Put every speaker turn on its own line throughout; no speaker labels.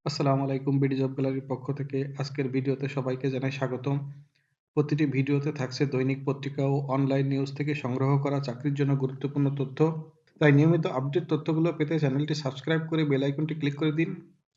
আসসালামু আলাইকুম। BD job গ্যালারির পক্ষ থেকে আজকের ভিডিওতে সবাইকে জানাই স্বাগতম। প্রতিটি ভিডিওতে থাকছে দৈনিক পত্রিকা ও অনলাইন নিউজ থেকে সংগ্রহ করা চাকরির জন্য গুরুত্বপূর্ণ তথ্য। তাই নিয়মিত আপডেট তথ্যগুলো পেতে চ্যানেলটি সাবস্ক্রাইব করে বেল আইকনটি ক্লিক করে দিন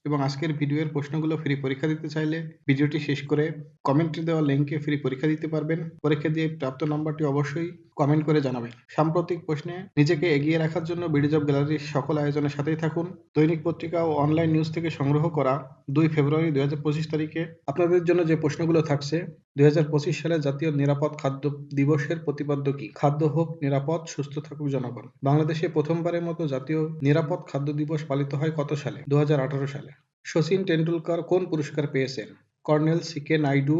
এবং আজকের ভিডিওর প্রশ্নগুলো ফ্রি পরীক্ষা দিতে চাইলে ভিডিওটি শেষ করে কমেন্টে দেওয়া লিঙ্কে ফ্রি পরীক্ষা দিতে পারবেন। পরীক্ষা দিয়ে প্রাপ্ত নাম্বারটি অবশ্যই কমেন্ট করে জানাবেন। সাম্প্রতিক প্রশ্নে নিজেকে এগিয়ে রাখার জন্য বিডি জব গ্যালারির সকল আয়োজনের সাথেই থাকুন। দৈনিক পত্রিকা ও অনলাইন নিউজ থেকে সংগ্রহ করা 2 ফেব্রুয়ারি 2025 তারিখে আপনাদের জন্য যে প্রশ্নগুলো থাকছে, 2025 সালে জাতীয় নিরাপদ খাদ্য দিবসের প্রতিপাদ্য কি? খাদ্য হোক নিরাপদ, সুস্থ থাকুক জনগণ। বাংলাদেশে প্রথমবারের মতো জাতীয় নিরাপদ খাদ্য দিবস পালিত হয় কত সালে? 2018 সালে। শচীন টেন্ডুলকার কোন পুরস্কার পেয়েছেন? কর্নেল সিকে নাইডু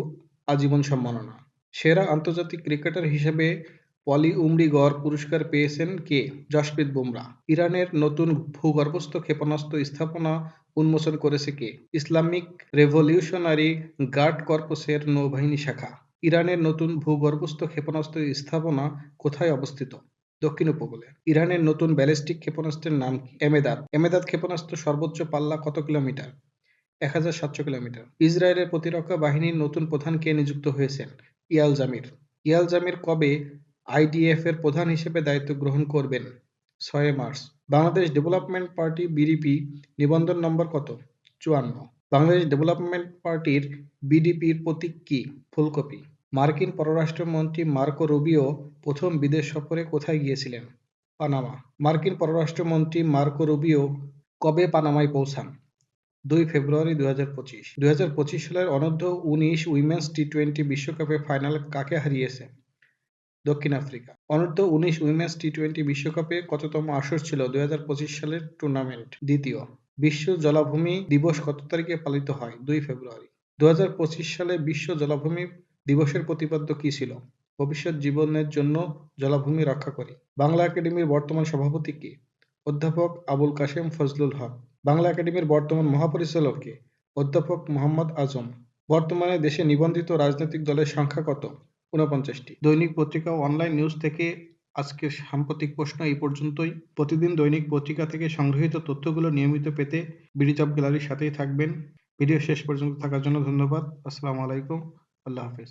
আজীবন সম্মাননা। সেরা আন্তর্জাতিক ক্রিকেটার হিসেবে পলি উমরি গড় পুরস্কার পেয়েছেন কে? জসপ্রীত বুমরা। ইরানের নতুন ভূগর্ভস্থ ক্ষেপণাস্ত্র স্থাপনা উন্মোচন করেছে কে? ইসলামিক রেভলিউশনারি গার্ড কর্পসের নৌবাহিনী শাখা। ইরানের নতুন ভূগর্ভস্থ ক্ষেপণাস্ত্র স্থাপনা কোথায় অবস্থিত? দক্ষিণ উপকূলে। ইরানের নতুন ব্যালিস্টিক ক্ষেপণাস্ত্রের নাম কি? এমেদাদ। এমেদাদ ক্ষেপণাস্ত্র সর্বোচ্চ পাল্লা কত কিলোমিটার? 1700 কিলোমিটার। ইসরায়েলের প্রতিরক্ষা বাহিনীর নতুন প্রধান কে নিযুক্ত হয়েছেন? ইয়াল জামির। ইয়াল জামির কবে আইডিএফ এর প্রধান হিসেবে দায়িত্ব গ্রহণ করবেন? 6 March. Bangladesh development party BDP নিবন্ধন নম্বর কত? 54। বাংলাদেশ ডেভেলপমেন্ট পার্টির বিডিপির প্রতীক কি? ফুলকপি। মার্কিন পররাষ্ট্রমন্ত্রী মার্কো রুবিও প্রথম বিদেশ সফরে কোথায় গিয়েছিলেন? পানামা। মার্কিন পররাষ্ট্রমন্ত্রী মার্কো রুবিও কবে পানামায় পৌঁছান? 2 ফেব্রুয়ারি 2025। 2025 সালের অনূর্ধ্ব-19 উইমেন্স টি-20 বিশ্বকাপে ফাইনালে কাকে হারিয়েছে? দক্ষিণ আফ্রিকা। অনূর্ধ্ব-19 উইমেন্স টি-20 বিশ্বকাপে কততম আসর ছিল 2025 সালের টুর্নামেন্ট? দ্বিতীয়। বিশ্ব জলাভূমি দিবস কত তারিখে পালিত হয়? 2 ফেব্রুয়ারি। 2025 সালে বিশ্ব জলাভূমি দিবসের প্রতিপাদ্য কি ছিল? ভবিষ্যৎ জীবনের জন্য জলাভূমি রক্ষা করি। বাংলা একাডেমির বর্তমান সভাপতি কে? অধ্যাপক আবুল কাশেম ফজলুল হক। বাংলা একাডেমির বর্তমান মহাপরিচালক কে? অধ্যাপক মোহাম্মদ আজম। বর্তমানে দেশে নিবন্ধিত রাজনৈতিক দলের সংখ্যা কত? 49টি। দৈনিক পত্রিকা ও অনলাইন নিউজ থেকে আজকের সাম্প্রতিক প্রশ্ন এই পর্যন্তই। প্রতিদিন দৈনিক পত্রিকা থেকে সংগৃহীত তথ্যগুলো নিয়মিত পেতে বিডি জব গ্যালারির সাথেই থাকবেন। ভিডিও শেষ পর্যন্ত থাকার জন্য ধন্যবাদ। আসসালামু আলাইকুম। আল্লাহ হাফেজ।